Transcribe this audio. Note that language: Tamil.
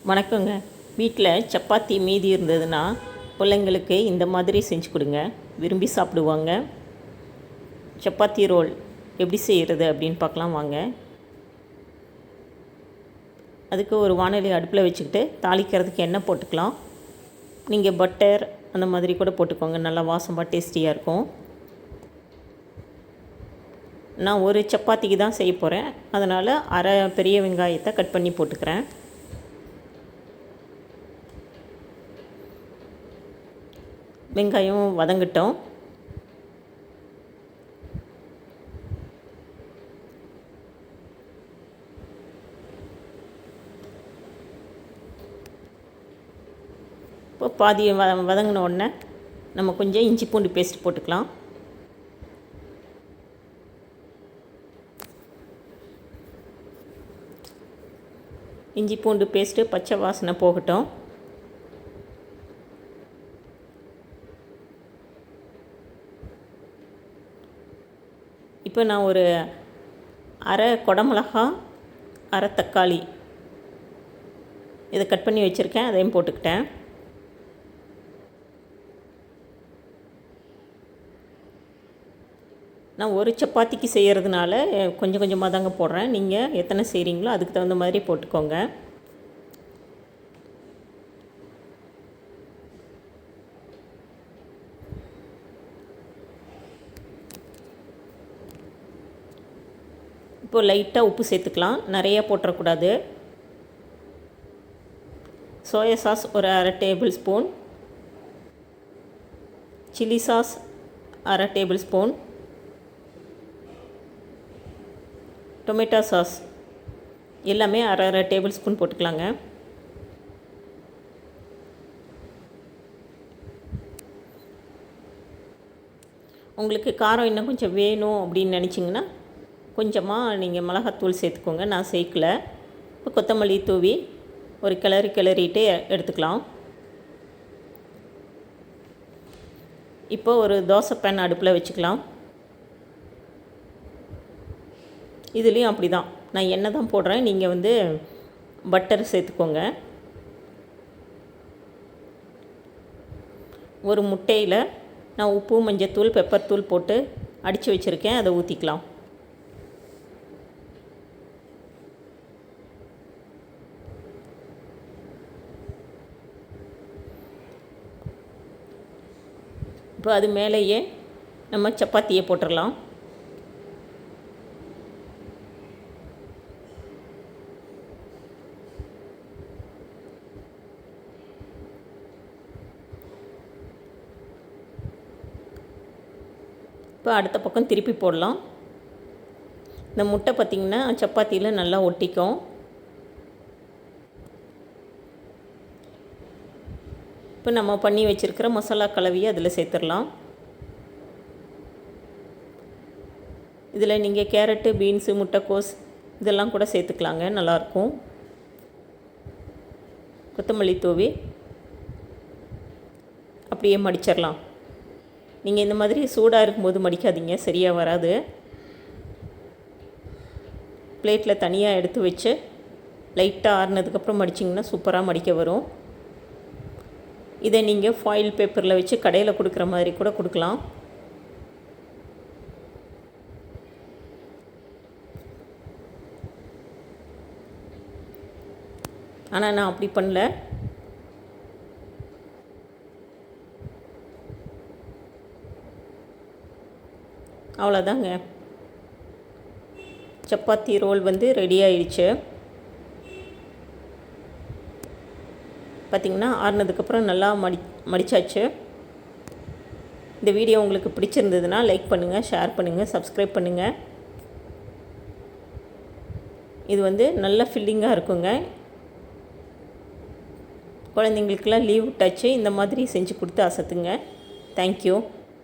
வணக்கங்க. வீட்டில் சப்பாத்தி மீதி இருந்ததுன்னா பிள்ளைங்களுக்கு இந்த மாதிரி செஞ்சு கொடுங்க, விரும்பி சாப்பிடுவாங்க. சப்பாத்தி ரோல் எப்படி செய்கிறது அப்படின்னு பார்க்கலாம் வாங்க. அதுக்கு ஒரு வாணலி அடுப்பில் வச்சுக்கிட்டு தாளிக்கிறதுக்கு எண்ணெய் போட்டுக்கலாம். நீங்கள் பட்டர் அந்த மாதிரி கூட போட்டுக்கோங்க, நல்லா வாசமாக டேஸ்டியாக இருக்கும். நான் ஒரு சப்பாத்திக்கு தான் செய்ய போகிறேன், அதனால் அரை பெரிய வெங்காயத்தை கட் பண்ணி போட்டுக்கிறேன். வெங்காயம் வதங்கட்டும். இப்போ பாதி வதங்கின உடனே நம்ம கொஞ்சம் இஞ்சி பூண்டு பேஸ்ட் போட்டுக்கலாம். இஞ்சி பூண்டு பேஸ்ட்டு பச்சை வாசனை போகட்டும். இப்போ நான் ஒரு அரை குடமிளகா, அரை தக்காளி இதை கட் பண்ணி வச்சுருக்கேன், அதையும் போட்டுக்கிட்டேன். நான் ஒரு சப்பாத்திக்கு செய்கிறதுனால கொஞ்சம் கொஞ்சமாக தாங்க போடுறேன். நீங்கள் எத்தனை செய்கிறீங்களோ அதுக்கு தகுந்த மாதிரி போட்டுக்கோங்க. இப்போது லைட்டாக உப்பு சேர்த்துக்கலாம், நிறையா போட்டுறக்கூடாது. சோயா சாஸ் ஒரு அரை டேபிள் ஸ்பூன், சில்லி சாஸ் அரை டேபிள் ஸ்பூன், டொமேட்டோ சாஸ் எல்லாமே அரை அரை டேபிள் ஸ்பூன் போட்டுக்கலாங்க. உங்களுக்கு காரம் இன்னும் கொஞ்சம் வேணும் அப்படின்னு நினச்சிங்கன்னா கொஞ்சமாக நீங்கள் மிளகாத்தூள் சேர்த்துக்கோங்க, நான் சேர்க்கல. இப்போ கொத்தமல்லி தூவி ஒரு கிளறிட்டு எடுத்துக்கலாம். இப்போ ஒரு தோசை பேன் அடுப்பில் வச்சுக்கலாம். இதுலேயும் அப்படி தான், நான் எண்ணெய் தான் போடுறேன், நீங்கள் பட்டர் சேர்த்துக்கோங்க. ஒரு முட்டையில் நான் உப்பு, மஞ்சத்தூள், பெப்பர் தூள் போட்டு அடித்து வச்சுருக்கேன், அதை ஊற்றிக்கலாம். இப்போ அது மேலேயே நம்ம சப்பாத்தியை போட்டுடலாம். இப்போ அடுத்த பக்கம் திருப்பி போடலாம். இந்த முட்டை பார்த்திங்கன்னா சப்பாத்தியில் நல்லா ஒட்டிக்கும். இப்போ நம்ம பண்ணி வச்சுருக்கிற மசாலா கலவையை அதில் சேர்த்துடலாம். இதில் நீங்கள் கேரட்டு, பீன்ஸு, முட்டைக்கோஸ் இதெல்லாம் கூட சேர்த்துக்கலாங்க, நல்லாயிருக்கும். கொத்தமல்லி தூவி அப்படியே மடிச்சிடலாம். நீங்கள் இந்த மாதிரி சூடாக இருக்கும்போது மடிக்காதீங்க, சரியாக வராது. பிளேட்டில் தனியாக எடுத்து வச்சு லைட்டாக ஆறுனதுக்கப்புறம் மடிச்சிங்கன்னா சூப்பராக மடிக்க வரும். இதை நீங்கள் ஃபாயில் பேப்பரில் வச்சு கடையில் கொடுக்குற மாதிரி கூட கொடுக்கலாம். ஆனால் நான் அப்படி பண்ணல. அவ்வளோதாங்க, சப்பாத்தி ரோல் ரெடி ஆயிடுச்சு. பார்த்திங்கன்னா ஆறுனதுக்கப்புறம் நல்லா மடித்தாச்சு. இந்த வீடியோ உங்களுக்கு பிடிச்சிருந்ததுன்னா லைக் பண்ணுங்கள், ஷேர் பண்ணுங்கள், சப்ஸ்கிரைப் பண்ணுங்கள். இது நல்ல ஃபில்லிங்காக இருக்குங்க. குழந்தைங்களுக்கெல்லாம் லீவ் விட்டாச்சு, இந்த மாதிரி செஞ்சு கொடுத்து அசத்துங்க. தேங்க்யூ.